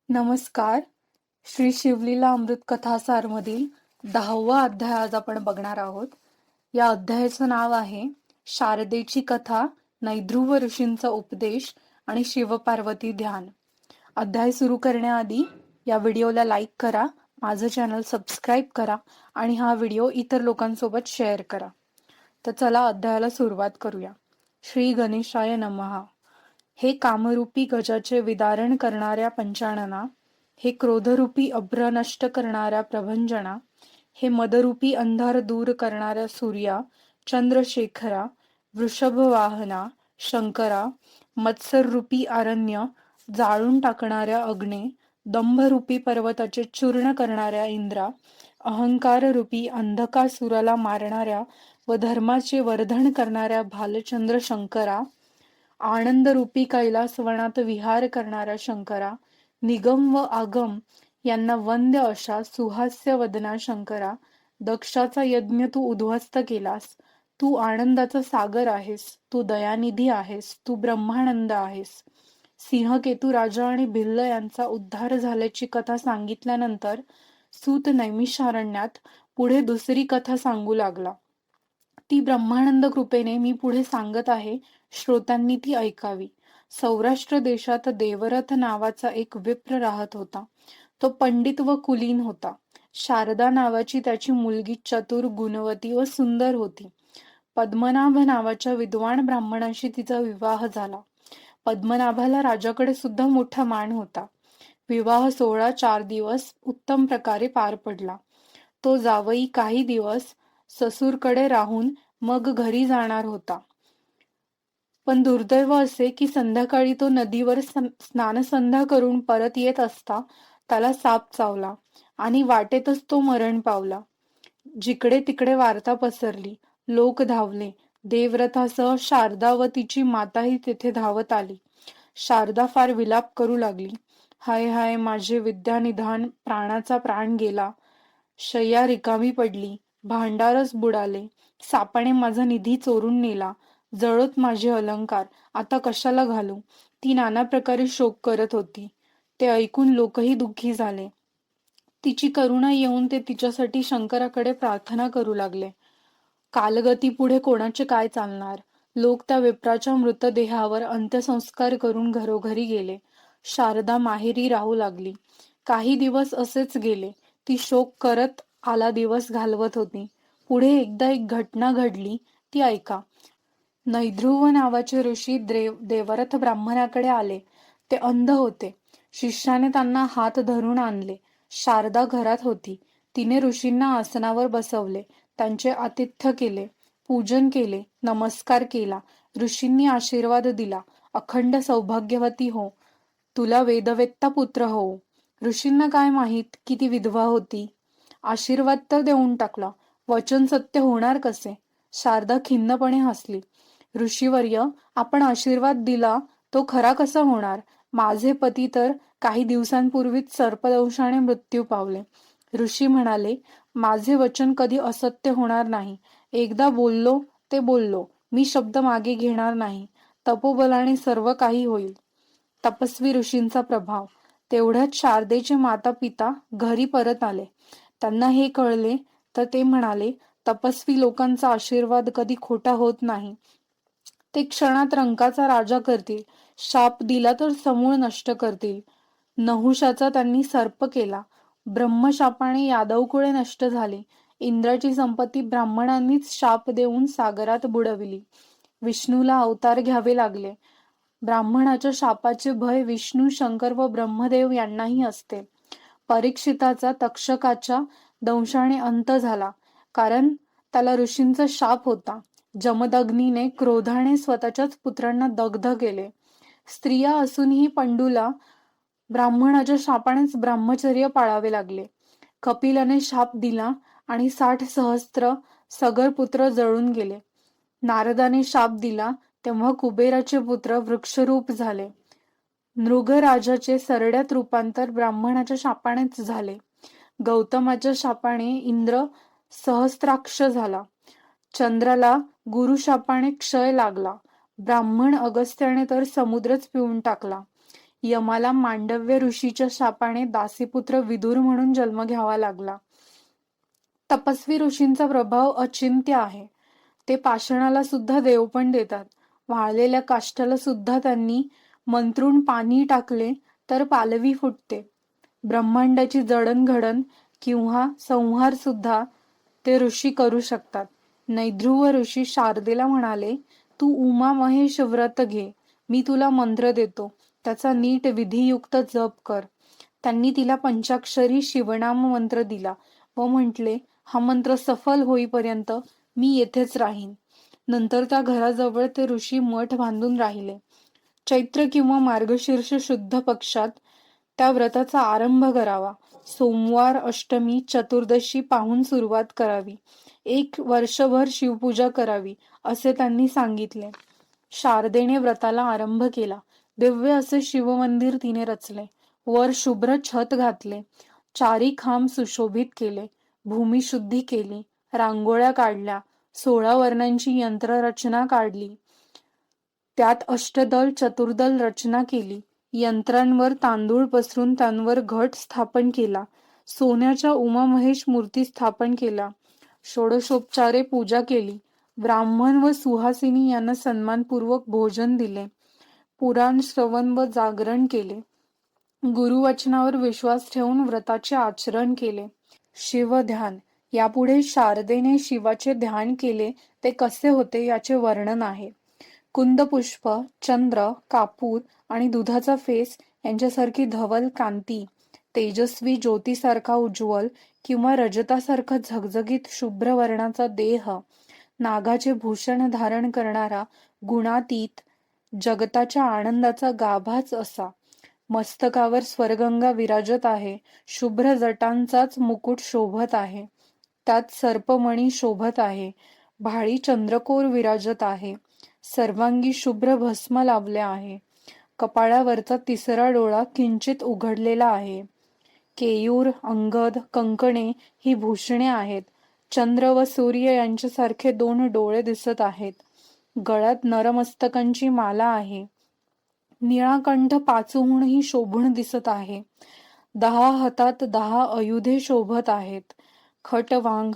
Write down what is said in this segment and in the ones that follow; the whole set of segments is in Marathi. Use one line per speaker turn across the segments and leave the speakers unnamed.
नमस्कार. श्री शिवलीला अमृत कथासारमधील 10वा अध्याय आज आपण बघणार आहोत. या अध्यायाचं नाव आहे शारदेची कथा, नैध्रुव ऋषींचा उपदेश आणि शिवपार्वती ध्यान. अध्याय सुरू करण्याआधी या व्हिडिओला लाईक करा, माझं चॅनल सबस्क्राईब करा आणि हा व्हिडिओ इतर लोकांसोबत शेअर करा. तर चला अध्यायाला सुरुवात करूया. श्री गणेशाय नमः. हे कामरूपी गजाचे विदारण करणाऱ्या पंचानना, हे क्रोधरूपी अभ्र नष्ट करणाऱ्या प्रभंजना, हे मदरूपी अंधार दूर करणाऱ्या सूर्या, चंद्रशेखरा, वृषभवाहना, शंकरा, मत्सररूपी आरण्य जाळून टाकणाऱ्या अग्ने, दंभरूपी पर्वताचे चूर्ण करणाऱ्या इंद्रा, अहंकाररूपी अंधकासुराला मारणाऱ्या व धर्माचे वर्धन करणाऱ्या भालचंद्र शंकरा, आनंदरूपी कैलासवनात विहार करणाऱ्या शंकरा, निगम व आगम यांना वंद्य अशा सुहास्य वदना शंकरा, दक्षाचा यज्ञ तू उद्ध्वस्त केलास. तू आनंदाचा सागर आहेस, तू दयानिधी आहेस, तू ब्रह्मानंद आहेस. सिंहकेतू राजा आणि भिल्ल यांचा उद्धार झाल्याची कथा सांगितल्यानंतर सूत नैमिषारण्यात पुढे दुसरी कथा सांगू लागला. ती ब्रह्मानंद कृपेने मी पुढे सांगत आहे, श्रोत्यांनी ती ऐकावी. सौराष्ट्र देशात देवरथ नावाचा एक विप्र राहत होता. तो पंडित व कुलीन होता. शारदा नावाची त्याची मुलगी चतुर, गुणवती व सुंदर होती. पद्मनाभ नावाच्या विद्वान ब्राह्मणाशी तिचा विवाह झाला. पद्मनाभाला राजाकडे सुद्धा मोठा मान होता. विवाह सोहळा 4 दिवस उत्तम प्रकारे पार पडला. तो जावई काही दिवस ससूरकडे राहून मग घरी जाणार होता. पण दुर्दैव असे की संध्याकाळी तो नदीवर स्नानसंध्या करून परत येत असता त्याला साप चावला आणि वाटेतच तो मरण पावला. जिकडे तिकडे वार्ता पसरली. लोक धावले. देवव्रतासह शारदा व तिची माताही तेथे धावत आली. शारदा फार विलाप करू लागली. हाय हाय, माझे विद्यानिधान, प्राणाचा प्राण गेला. शय्या रिकामी पडली. भांडारच बुडाले. सापाने माझा निधी चोरून नेला. जळोत माझे अलंकार, आता कशाला घालू. ती नाना प्रकारे शोक करत होती. ते ऐकून लोकही दुःखी झाले. तिची करुणा येऊन ते तिच्यासाठी शंकराकडे प्रार्थना करू लागले. कालगती पुढे कोणाचे काय चालणार. लोक त्या विप्राच्या मृतदेहावर अंत्यसंस्कार करून घरोघरी गेले. शारदा माहेरी राहू लागली. काही दिवस असेच गेले. ती शोक करत आला दिवस घालवत होती. पुढे एकदा एक घटना घडली, ती ऐका. नैध्रुव नावाचे ऋषी देवरथ ब्राह्मणाकडे आले. ते अंध होते. शिष्याने त्यांना हात धरून आणले. शारदा घरात होती. तिने ऋषींना आसनावर बसवले. त्यांचे आतिथ्य केले. पूजन केले. नमस्कार केला. ऋषींनी आशीर्वाद दिला. अखंड सौभाग्यवती हो. तुला वेदवेत्ता पुत्र हो. ऋषींना काय माहीत की ती विधवा होती. आशीर्वाद तर देऊन टाकला. वचन सत्य होणार कसे. शारदा खिन्नपणे हसली. ऋषीवर्य, आपण आशीर्वाद दिला तो खरा कसा होणार. माझे पती तर काही दिवसांपूर्वीच सर्पदंशाने मृत्यू पावले. ऋषी म्हणाले, माझे वचन कधी असत्य होणार नाही. एकदा बोललो ते बोललो. मी शब्द मागे घेणार नाही. तपोबलाने सर्व काही होईल. तपस्वी ऋषींचा प्रभाव. तेवढ्यात शारदेचे माता पिता घरी परत आले. त्यांना हे कळले तर ते म्हणाले, तपस्वी लोकांचा आशीर्वाद कधी खोटा होत नाही. ते क्षणात रंकाचा राजा करतील. शाप दिला तर समूळ नष्ट करतील. नहुषाचा त्यांनी सर्प केला. ब्रह्मशापाने यादवकुळे नष्ट झाले. इंद्राची संपत्ती ब्राह्मणांनीच शाप देऊन सागरात बुडविली. विष्णूला अवतार घ्यावे लागले. ब्राह्मणाच्या शापाचे भय विष्णू, शंकर व ब्रह्मदेव यांनाही असते. परीक्षिताचा तक्षकाच्या दंशाने अंत झाला, कारण त्याला ऋषींचा शाप होता. जमदग्नीने क्रोधाने स्वतःच्याच पुत्रांना दग्ध केले. स्त्रिया असूनही पंडूला ब्राह्मणाच्या शापानेच ब्रह्मचर्य पाळावे लागले. कपिलाने शाप दिला आणि 60 सहस्त्र सगर पुत्र जळून गेले. नारदाने शाप दिला तेव्हा कुबेराचे पुत्र वृक्षरूप झाले. नृगराजाचे सरड्यात रूपांतर ब्राह्मणाच्या शापानेच झाले. गौतमाच्या शापाने इंद्र सहस्त्राक्ष झाला. चंद्राला गुरुशापाने क्षय लागला. ब्राह्मण अगस्त्याने तर समुद्रच पिऊन टाकला. यमाला मांडव्य ऋषीच्या शापाने दासीपुत्र विदुर म्हणून जन्म घ्यावा लागला. तपस्वी ऋषींचा प्रभाव अचिंत्य आहे. ते पाषाणाला सुद्धा देवपण देतात. वाळलेल्या काष्ठाला सुद्धा त्यांनी मंत्रून पाणी टाकले तर पालवी फुटते. ब्रह्मांडाची जडणघडण किंवा संहार सुद्धा ते ऋषी करू शकतात. नैध्रुव ऋषी शारदेला म्हणाले, तू उमा महेश व्रत घे, मी तुला मंत्र देतो, त्याचा नीट विधियुक्त जप कर. त्यांनी तिला पंचाक्षरी शिवनाम मंत्र दिला व म्हटले, हा मंत्र सफल होईपर्यंत मी येथेच राहीन. नंतर त्या घराजवळ ते ऋषी मठ बांधून राहिले. चैत्र किंवा मार्गशीर्ष शुद्ध पक्षात त्या व्रताचा आरंभ करावा. सोमवार, अष्टमी, चतुर्दशी पाहून सुरुवात करावी. 1 वर्षभर शिवपूजा करावी असे त्यांनी सांगितले. शारदेने व्रताला आरंभ केला. दिव्य असे शिवमंदिर तिने रचले. वर शुभ्र छत घातले. चारी खांब सुशोभित केले. भूमिशुद्धी केली. रांगोळ्या काढल्या. 16 वर्णांची यंत्ररचना काढली. त्यात अष्टदल चतुर्दल रचना केली. यंत्रांवर तांदूळ पसरून त्यांवर घट स्थापन केला. सोन्याच्या उमामहेश मूर्ती स्थापन केला. षोडशोपचारे पूजा केली. ब्राह्मण व सुहासिनी यांना सन्मानपूर्वक भोजन दिले. पुराण श्रवण व जागरण केले. गुरुवचनावर विश्वास ठेवून व्रताचे आचरण केले. शिवध्यान. यापुढे शारदेने शिवाचे ध्यान केले ते कसे होते याचे वर्णन आहे. कुंदपुष्प, चंद्र, कापूर आणि दुधाचा फेस यांच्यासारखी धवल कांती, तेजस्वी ज्योतीसारखा उज्ज्वल किंवा रजतासारखा झगझगीत शुभ्र वर्णाचा देह, नागाचे भूषण धारण करणारा गुणातीत जगताच्या आनंदाचा गाभाच असा. मस्तकावर स्वर्गंगा विराजत आहे. शुभ्र जटांचाच मुकुट शोभत आहे. त्यात सर्पमणी शोभत आहे. भाळी चंद्रकोर विराजत आहे. सर्वांगी शुभ्र भस्म लावले आहे. कपाळावरचा तिसरा डोळा किंचित उघडलेला आहे. केयूर, अंगद, कंकणे ही भूषणे आहेत. चंद्र व सूर्य यांच्यासारखे 2 डोळे दिसत आहेत. गळ्यात नरमस्तकांची माला आहे. निळाकंठ पाचूहूनही शोभून दिसत आहे. 10 हातात 10 आयुधे शोभत आहेत. खटवांग,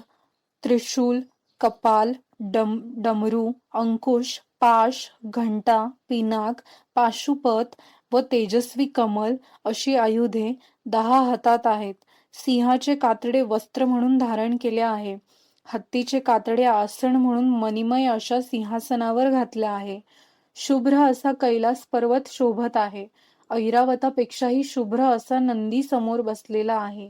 त्रिशूल, कपाल, डमरू, अंकुश, पाश, घंटा, पिनाक, पाशुपत व तेजस्वी कमल अशी आयुधे 10 हातात आहेत. सिंहाचे कातडे वस्त्र म्हणून धारण केले आहे. हत्तीचे कातडे आसन म्हणून मणिमय अशा सिंहासनावर घातले आहे. शुभ्र असा कैलास पर्वत शोभत आहे. ऐरावतापेक्षाही शुभ्र असा नंदी समोर बसलेला आहे.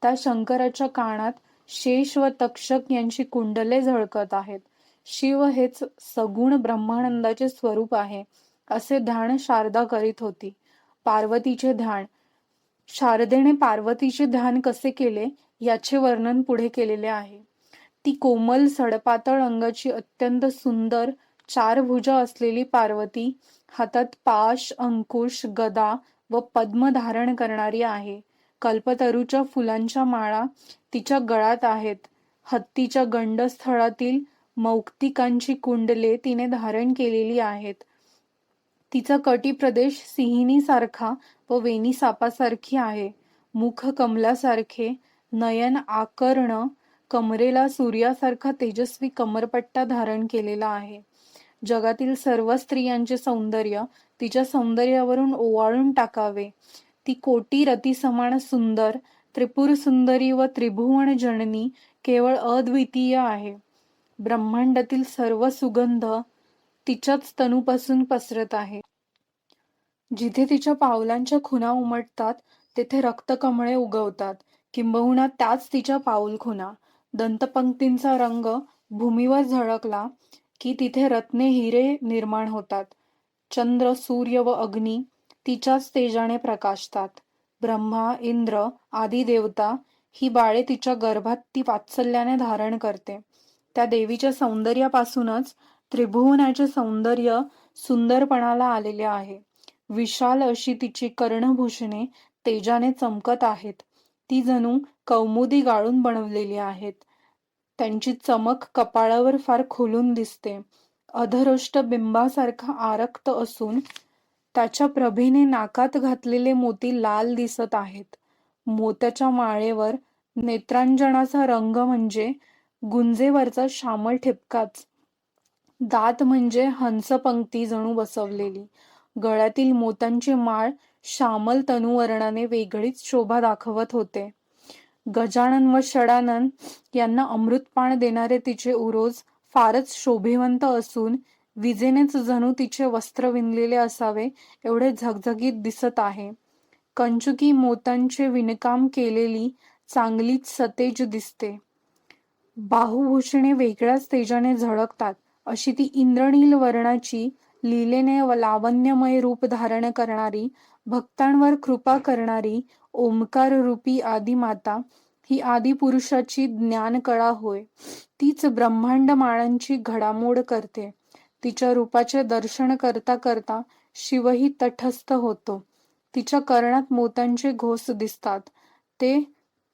त्या शंकराच्या कानात शेष व तक्षक यांची कुंडले झळकत आहेत. शिव हेच सगुण ब्रह्मानंदाचे स्वरूप आहे असे ध्यान शारदा करीत होती. पार्वतीचे ध्यान. शारदेने पार्वतीचे ध्यान कसे केले याचे वर्णन पुढे केलेले आहे. ती कोमल सडपातळ अंगाची अत्यंत सुंदर 4 भुजा असलेली पार्वती हातात पाश, अंकुश, गदा व पद्म धारण करणारी आहे. कल्पतरूच्या फुलांच्या माळा तिच्या गळ्यात आहेत. हत्तीच्या गंडस्थळातील मौक्तिकांची कुंडले तिने धारण केलेली आहेत. तिचा कटिप्रदेश सिंहिणीसारखा व वेणी सापासारखी आहे. मुख कमलासारखे, नयन आकर्ण, कमरेला सूर्यासारखा तेजस्वी कमरपट्टा धारण केलेला आहे. जगातील सर्व स्त्रियांचे सौंदर्य तिच्या सौंदर्यावरून ओवाळून टाकावे. ती कोटी रती समान सुंदर, त्रिपुर सुंदरी व त्रिभुवन जननी केवळ अद्वितीय आहे. ब्रह्मांडातील सर्व सुगंध तिच्याच तनूपासून पसरत आहे. जिथे तिच्या पावलांच्या खुणा उमटतात तेथे रक्तकमळे उगवतात, किंबहुना त्याच तिच्या पाऊलखुणा. दंतपंक्तींचा रंग भूमीवर झळकला की तिथे रत्ने हिरे निर्माण होतात. चंद्र, सूर्य व अग्नी तिच्याच तेजाने प्रकाशतात. ब्रह्मा, इंद्र आदी देवता ही बाळे तिच्या गर्भात ती वात्सल्याने धारण करते. त्या देवीच्या सौंदर्यापासूनच त्रिभुवनाचे सौंदर्य सुंदरपणाला आलेले आहे. विशाल अशी तिची कर्णभूषणे तेजाने चमकत आहेत. ती जणू कौमुदी गाळून बनवलेली आहेत. त्यांची चमक कपाळावर फार खुलून दिसते. अधरोष्ट बिंबासारखा आरक्त असून त्याच्या प्रभेने नाकात घातलेले मोती लाल दिसत आहेत. मोत्याच्या माळेवर नेत्रांजनाचा रंग म्हणजे गुंजेवरचा श्यामल ठिपकाच. दात म्हणजे हंसपंक्ती जणू बसवलेली. गळ्यातील मोत्यांची माळ श्यामल तनुवर्णाने वेगळीच शोभा दाखवत होते. गजानन व षडानन यांना अमृतपान देणारे तिचे उरोज फारच शोभिवंत असून विजेनेच जणू तिचे वस्त्र विणलेले असावे एवढे झगझगीत दिसत आहे. कंचुकी मोत्यांचे विणकाम केलेली चांगलीच सतेज दिसते. बाहुभूषणे वेगळ्याच तेजाने झळकतात. अशी ती इंद्रनील वर्णाची, लीलेने व लावण्यमय रूप धारण करणारी, भक्तांवर कृपा करणारी ओंकार रूपी आदिमाता ही आदिपुरुषाची ज्ञानकळा होय. तीच ब्रह्मांड माळांची घडामोड करते. तिच्या रूपाचे दर्शन करता करता शिवही तटस्थ होतो. तिच्या कर्णात मोत्यांचे घोस दिसतात. ते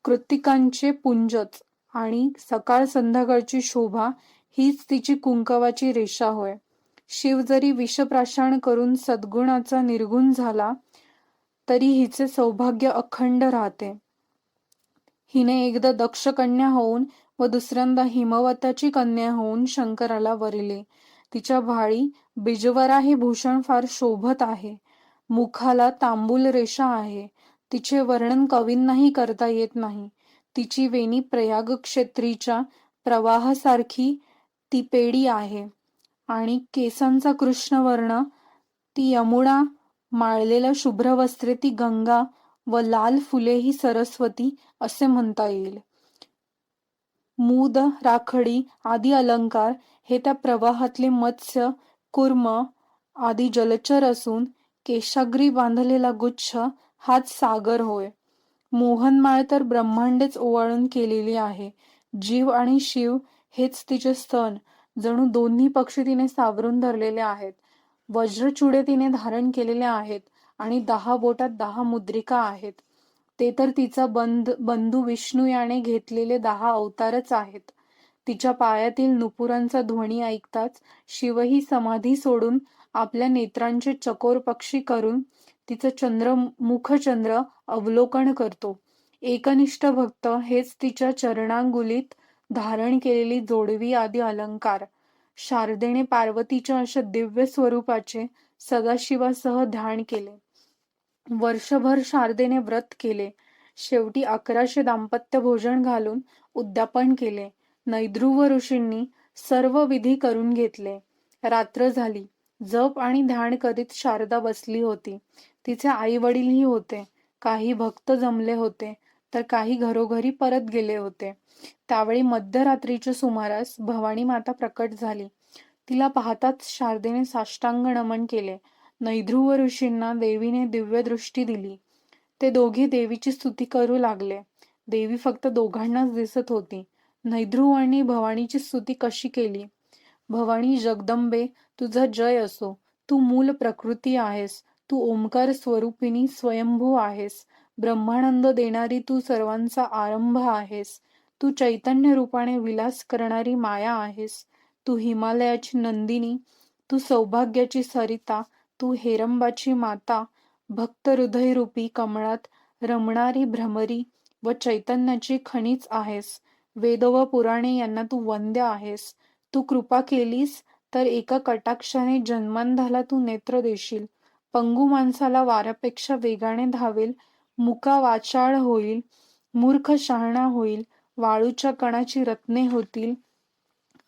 कृत्तिकांचे पुंजच आणि सकाळ संध्याकाळची शोभा हीच तिची कुंकवाची रेषा होय. शिव जरी विषप्राशन करून सद्गुणाचा निर्गुण झाला तरी हिचे सौभाग्य अखंड राहते. हिने एकदा दक्ष कन्या होऊन व दुसऱ्यांदा हिमवताची कन्या होऊन शंकराला वरिले. तिच्या भाळी बिजवरा हे भूषण फार शोभत आहे. मुखाला तांबूल रेषा आहे. तिचे वर्णन कवींनाही करता येत नाही. तिची वेणी प्रयाग क्षेत्रीच्या प्रवाहासारखी ती पेडी आहे आणि केसांचा कृष्णवर्ण ती यमुना, माळलेल्या शुभ्र वस्त्रे ती गंगा व लाल फुले ही सरस्वती असे म्हणता येईल. मूद, राखडी आदी अलंकार हे त्या प्रवाहातले मत्स्य, कूर्म आदी जलचर असून केशाग्री बांधलेला गुच्छ हाच सागर होय. मोहनमाळ तर ब्रह्मांडेच ओवाळून केलेली आहे. जीव आणि शिव हेच तिचे स्तन, जणू दोन्ही पक्षी तिने सावरून धरलेले आहेत. वज्रचुडे तिने धारण केलेले आहेत आणि 10 बोटात 10 मुद्रिका आहेत. ते तर तिचा बंधू विष्णू याने घेतलेले 10 अवतारच आहेत. तिच्या पायातील नुपुरांचा ध्वनी ऐकताच शिवही समाधी सोडून आपल्या नेत्रांचे चकोर पक्षी करून तिचं मुखचंद्र अवलोकन करतो. एकनिष्ठ भक्त हेच तिच्या चरणांगुलीत धारण केलेली जोडवी आदी अलंकार. शारदेने पार्वतीच्या अशा दिव्य स्वरूपाचे सदाशिवासह ध्यान केले. वर्षभर शारदेने व्रत केले. शेवटी 1100 दाम्पत्य भोजन घालून उद्यापन केले. नैद्रुव ऋषींनी सर्व विधी करून घेतले. रात्र झाली. जप आणि ध्यान करीत शारदा बसली होती. तिचे आई वडीलही होते. काही भक्त जमले होते तर काही घरोघरी परत गेले होते. त्यावेळी मध्यरात्रीच्या सुमारास भवानी माता प्रकट झाली. तिला पाहताच शारदेने साष्टांग नमन केले. नैद्रुव ऋषींना देवीने दिव्य दृष्टी दिली. ते दोघे देवीची स्तुती करू लागले. देवी फक्त दोघांनाच दिसत होती. नैद्रुवांनी भवानीची स्तुती कशी केली. भवानी जगदंबे, तुझा जय असो. तू मूल प्रकृती आहेस. तू ओंकार स्वरूपिणी स्वयंभू आहेस. ब्रह्मानंद देणारी तू सर्वांचा आरंभ आहेस. तू चैतन्य रूपाने विलास करणारी माया आहेस. तू हिमालयाची नंदिनी, तू सौभाग्याची सरिता, तू हेरंबाची माता, भक्त हृदयरूपी कमळात रमणारी भ्रमरी व चैतन्याची खणीच आहेस. वेद व पुराणे यांना तू वंद्य आहेस. तू कृपा केलीस तर एका कटाक्षाने जन्मांधाला तू नेत्र देशील. पंगू माणसाला वाऱ्यापेक्षा वेगाने धावेल. मुका वाचाळ होईल. मूर्ख शहाणा होईल. वाळूच्या कणाची रत्ने होतील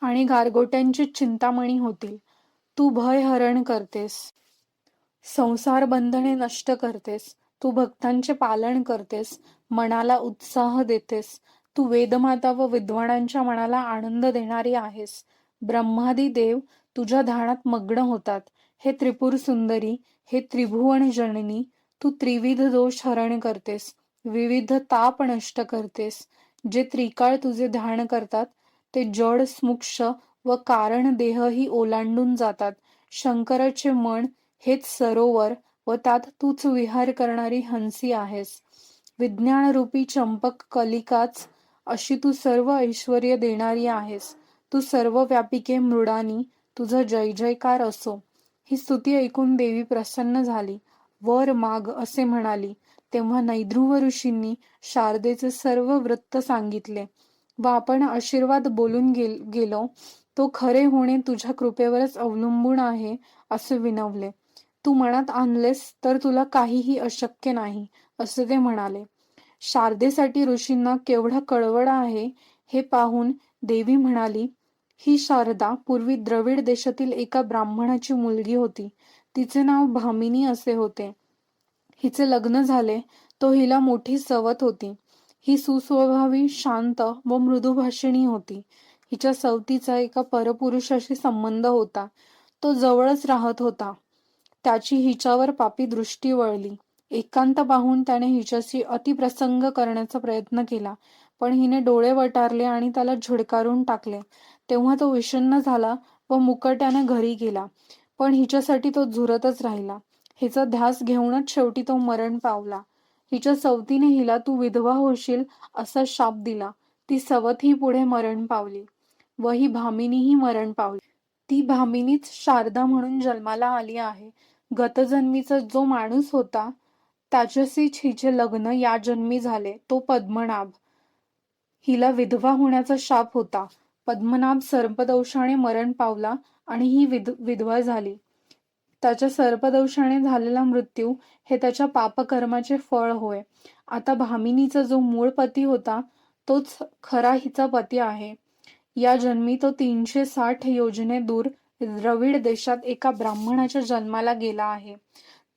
आणि गारगोट्यांची चिंतामणी होतील. तू भय हरण करतेस. संसार बंधने नष्ट करतेस. तू भक्तांचे पालन करतेस. मनाला उत्साह देतेस. तू वेदमाता व विद्वानांच्या मनाला आनंद देणारी आहेस. ब्रह्मादी देव तुझ्या ध्यानात मग्न होतात. हे त्रिपुर सुंदरी, हे त्रिभुवन जननी, तू त्रिविध दोष हरण करतेस. विविध ताप नष्ट करतेस. जे त्रिकाळ तुझे ध्यान करतात ते जड स्मुक्ष व कारण देहही ओलांडून जातात. शंकराचे मन हेच सरोवर व त्यात तूच विहार करणारी हंसी आहेस. विज्ञानरूपी चंपक कलिकाच अशी तू सर्व ऐश्वर्य देणारी आहेस. तू सर्व व्यापिके मृडानी, तुझा जय जयकार असो. ही स्तुती ऐकून देवी प्रसन्न झाली. वर माग असे म्हणाली. तेव्हा नैद्रुव ऋषींनी शारदेचे सर्व वृत्त सांगितले व आपण आशीर्वाद बोलून गेलो तो खरे होणे तुझ्या कृपेवरच अवलंबून आहे असे विनवले. तू मनात आणलेस तर तुला काहीही अशक्य नाही असे ते म्हणाले. शारदेसाठी ऋषींना केवढा कळवळा आहे हे पाहून देवी म्हणाली, ही शारदा पूर्वी द्रविड देशातील एका ब्राह्मणाची मुलगी होती. तिचे नाव भामिनी असे होते. हिचे लग्न झाले तो हिला मोठी सवत होती. ही सुस्वभावी, शांत व मृदुभाषिणी होती. हिच्या सवतीचा एका परपुरुषाशी संबंध होता. तो जवळच राहत होता. त्याची हिच्यावर पापी दृष्टी वळली. एकांत पाहून त्याने हिच्याशी अतिप्रसंग करण्याचा प्रयत्न केला, पण हिने डोळे वटारले आणि त्याला झुडकारून टाकले. तेव्हा तो विषण्ण झाला व मुकाट्याने घरी गेला. पण हिच्यासाठी तो झुरतच राहिला. हिचा ध्यास घेऊनच शेवटी तो मरण पावला. हिच्या सवतीने हिला तू विधवा होशील असा शाप दिला. ती सवतही पुढे मरण पावली व ही भामिनीही मरण पावली. ती भामिनीच शारदा म्हणून जन्माला आली आहे. गतजन्मीचा जो माणूस होता त्याच्याशीच हिचे लग्न या जन्मी झाले, तो पद्मनाभ. हिला विधवा होण्याचा शाप होता. पद्मनाभ सर्पदंशाने मरण पावला आणि ही विधवा झाली. त्याच्या सर्पदंशाने झालेला मृत्यू हे त्याच्या पापकर्माचे फळ होय. आता भामिनीचा जो मूळ पती होता तोच खरा हिचा पती आहे. या जन्मी तो 360 योजने दूर द्रविड देशात एका ब्राह्मणाच्या जन्माला गेला आहे.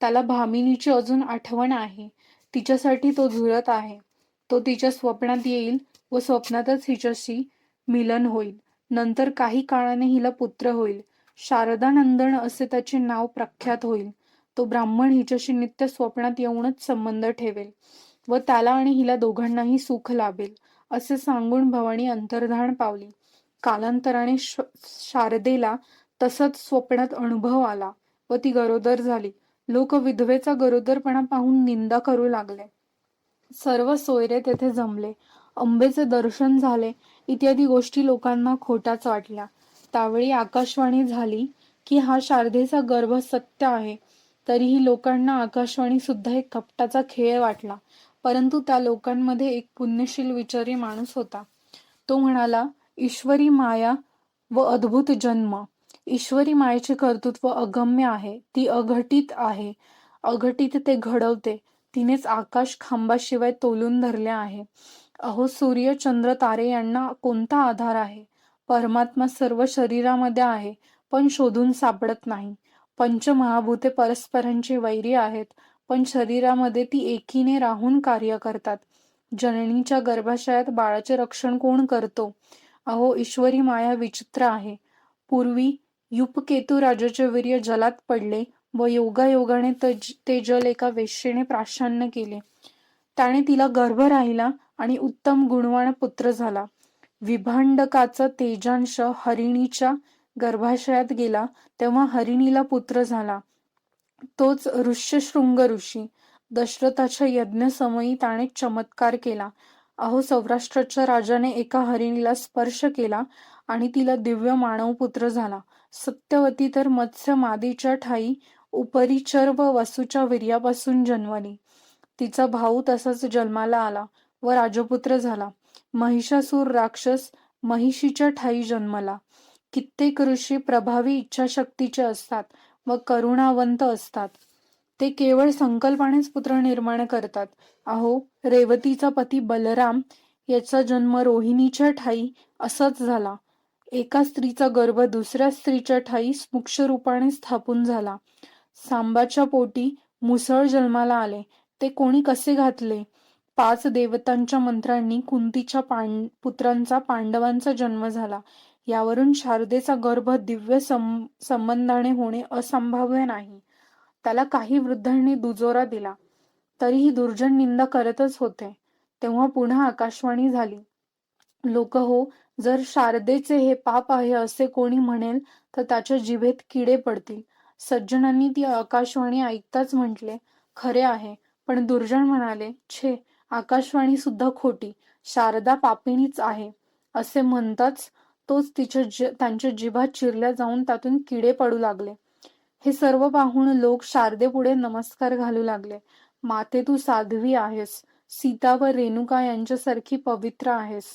त्याला भामिनीची अजून आठवण आहे. तिच्यासाठी तो झुरत आहे. तो तिच्या स्वप्नात येईल व स्वप्नातच हिच्याशी मिलन होईल. नंतर काही काळाने हिला पुत्र होईल. शारदानंदन असे त्याचे नाव प्रख्यात होईल. तो ब्राह्मण हिच्याशी नित्य स्वप्नात येऊनच संबंध ठेवेल व त्याला आणि हिला दोघांनाही सुख लाभेल असे सांगून भवानी अंतर्धान पावली. कालांतराने शारदेला तसंच स्वप्नात अनुभव आला व ती गरोदर झाली. लोक विधवेचा गरोदरपणा पाहून निंदा करू लागले. सर्व सोयरे तेथे जमले. अंबेचे दर्शन झाले इत्यादी गोष्टी लोकांना खोट्याच वाटल्या. त्यावेळी आकाशवाणी झाली की हा शारदेचा गर्भ सत्य आहे. तरीही लोकांना आकाशवाणी सुद्धा एक कपटाचा खेळ वाटला. परंतु त्या लोकांमध्ये एक पुण्यशील विचारी माणूस होता. तो म्हणाला, ईश्वरी माया व अद्भुत जन्म. ईश्वरी मायेचे कर्तृत्व अगम्य आहे. ती अघटित आहे. अघटित ते घडवते. तिनेच आकाश खांबाशिवाय तोलून धरले आहे. अहो, सूर्य चंद्र तारे यांना कोणता आधार आहे? परमात्मा सर्व शरीरामध्ये आहे पण शोधून सापडत नाही. पंचमहाभूते परस्परांचे वैरी आहेत पण शरीरामध्ये ती एकीने राहून कार्य करतात. जननीच्या गर्भाशयात बाळाचे रक्षण कोण करतो? अहो, ईश्वरी माया विचित्र आहे. पूर्वी युपकेतू राजाचे वीर्य जलात पडले व योगायोगाने ते जल एका वेश्येने प्राशान्य केले. त्याने तिला गर्भ राहिला आणि उत्तम गुणवान पुत्र झाला. विभांडकाचा तेजांश हरिणीच्या गर्भाशयात गेला तेव्हा हरिणीला पुत्र झाला. तोच ऋष्यशृंग ऋषी. दशरथाच्या यज्ञसमयी त्याने चमत्कार केला. अहो, सौराष्ट्राच्या राजाने एका हरिणीला स्पर्श केला आणि तिला दिव्य मानवपुत्र झाला. सत्यवती तर मत्स्य मादीच्या ठाई उपरिचर व वसूच्या वीर्यापासून जन्मली. तिचा भाऊ तसाच जन्माला आला व राजपुत्र झाला. महिषासूर राक्षस महिषीच्या ठाई जन्मला. कित्येक ऋषी प्रभावी इच्छाशक्तीचे असतात व करुणावंत असतात. ते केवळ संकल्पानेच पुत्र निर्माण करतात. अहो, रेवतीचा पती बलराम याचा जन्म रोहिणीच्या ठाई असाच झाला. एका स्त्रीचा गर्भ दुसऱ्या स्त्रीच्या ठाई स्मुक्ष रूपाने स्थापून झाला. सांबाच्या पोटी मुसळ जन्माला आले. ते कोणी कसे घातले? 5 देवतांच्या मंत्रांनी कुंतीच्या पुत्रांचा पांडवांचा जन्म झाला. यावरून शारदेचा गर्भ दिव्य संबंधाने होणे असंभाव्य नाही. त्याला काही वृद्धांनी दुजोरा दिला तरीही दुर्जन निंदा करतच होते. तेव्हा पुन्हा आकाशवाणी झाली. लोक हो, जर शारदेचे हे पाप आहे असे कोणी म्हणेल तर त्याच्या जिभेत किडे पडतील. सज्जनांनी ती आकाशवाणी ऐकताच म्हटले, खरे आहे. पण दुर्जन म्हणाले, छे, आकाशवाणी सुद्धा खोटी. शारदा पापिणीच आहे असे म्हणताच तोच त्यांच्या जिभात चिरल्या जाऊन त्यातून किडे पडू लागले. हे सर्व पाहून लोक शारदेपुढे नमस्कार घालू लागले. माते तू साध्वी आहेस, सीता व रेणुका यांच्यासारखी पवित्र आहेस.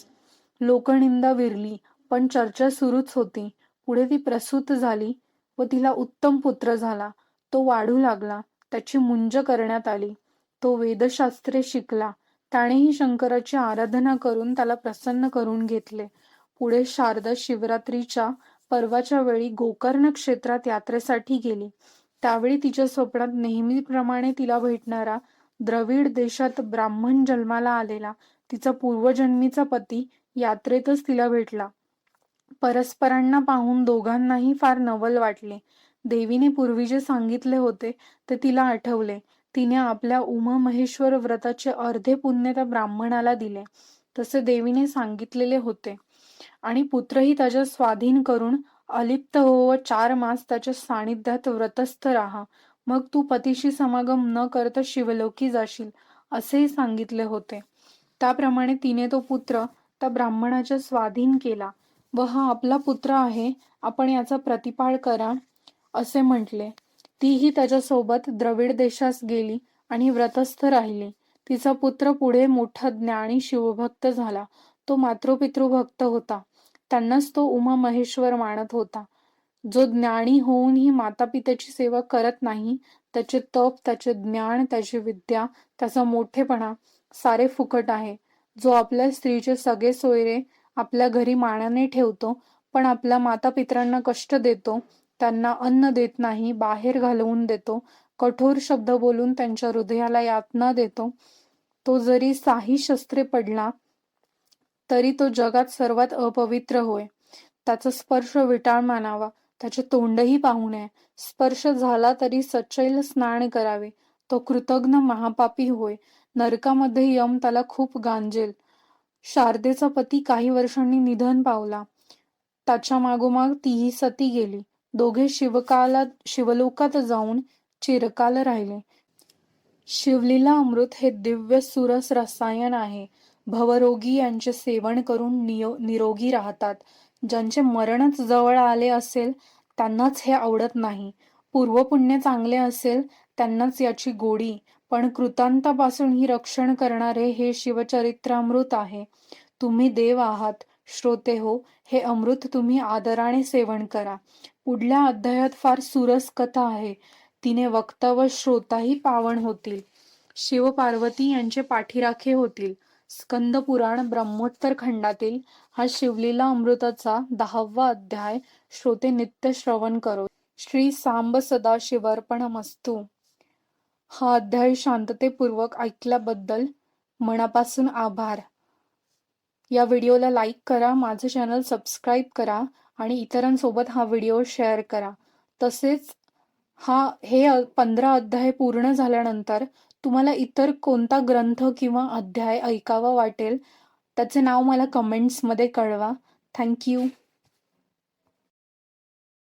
लोकनिंदा विरली, पण चर्चा सुरूच होती. पुढे ती प्रसूत झाली व तिला उत्तम पुत्र झाला. तो वाढू लागला, त्याची मुंज करण्यात आली. तो वेदशास्त्रे शिकला. त्यानेही शंकराची आराधना करून त्याला प्रसन्न करून घेतले. पुढे शारदा शिवरात्रीच्या पर्वाच्या वेळी गोकर्ण क्षेत्रात यात्रेसाठी गेली. त्यावेळी तिच्या स्वप्नात नेहमीप्रमाणे तिला भेटणारा द्रविड देशात ब्राह्मण जन्माला आलेला तिचा पूर्वजन्मीचा पती यात्रेतच तिला भेटला. परस्परांना पाहून दोघांनाही फार नवल वाटले. देवीने पूर्वी जे सांगितले होते ते तिला आठवले. तिने आपल्या उमामहेश्वर व्रताचे अर्धे पुण्य त्या ब्राह्मणाला दिले. तसे देवीने सांगितलेले होते. आणि पुत्रही त्याच्या स्वाधीन करून अलिप्त हो व 4 मास त्याच्या सानिध्यात व्रतस्थ राहा. मग तू पतीशी समागम न करता शिवलोकी जाशील, असेही सांगितले होते. त्याप्रमाणे तिने तो पुत्र त्या ब्राह्मणाच्या स्वाधीन केला व हा आपला पुत्र आहे, आपण याचा प्रतिपाळ करा, असे म्हटले. तीही त्याच्यासोबत द्रविड देशास गेली आणि व्रतस्थ राहिली. तिचा पुत्र पुढे मोठा ज्ञानी शिवभक्त झाला. तो मातृपितृभक्त होता. त्यांनाच तो उमा महेश्वर मानत होता. जो ज्ञानी होऊनही माता पित्याची सेवा करत नाही, त्याचे तप, त्याचे ज्ञान, त्याची विद्या, त्याचा मोठेपणा सारे फुकट आहे. जो आपल्या स्त्रीचे सगळे सोयरे आपल्या घरी मानाने ठेवतो, पण आपल्या माता पितरांना कष्ट देतो, त्यांना अन्न देत नाही, बाहेर घालवून देतो, कठोर शब्द बोलून त्यांच्या हृदयाला यातना देतो, तो जरी साही शस्त्रे पडला तरी तो जगात सर्वात अपवित्र होय. त्याचा स्पर्श विटाळ मानावा, त्याचे तोंडही पाहू नये. स्पर्श झाला तरी सचैल स्नान करावे. तो कृतघ्न महापापी होय. नरकामध्ये यम त्याला खूप गांजेल. शारदेचा पती काही वर्षांनी निधन पावला. त्याच्या मागोमाग तीही सती गेली. दोघे शिवलोकात जाऊन चिरकाल राहिले. शिवलीला अमृत हे दिव्य सुरस रसायन आहे. भवरोगी यांचे सेवन करून निरोगी राहतात. ज्यांचे मरणच जवळ आले असेल त्यांनाच हे आवडत नाही. पूर्वपुण्य चांगले असेल त्यांनाच याची गोडी, पण कृतांतापासून ही रक्षण करणारे हे शिवचरित्रामृत आहे. तुम्ही देव आहात श्रोते हो, हे अमृत तुम्ही आदराने सेवन करा. पुढल्या अध्यायात फार सुरस कथा आहे. तिने वक्ता व श्रोताही पावन होतील. शिव पार्वती यांचे पाठीराखे होतील. स्कंद पुराण ब्रह्मोत्तर खंडातील हा शिवलीला अमृताचा 10वा अध्याय श्रोते नित्य श्रवण करो. श्री सांब सदाशिवर्पणमस्तु. हा अध्याय शांततेपूर्वक ऐकल्याबद्दल मनापासून आभार. या व्हिडिओला लाईक करा, माझं चॅनल सबस्क्राईब करा आणि इतरांसोबत हा व्हिडिओ शेअर करा. तसेच हे 15 अध्याय पूर्ण झाल्यानंतर तुम्हाला इतर कोणता ग्रंथ किंवा अध्याय ऐकावा वाटेल त्याचे नाव मला कमेंट्समध्ये कळवा. थँक्यू.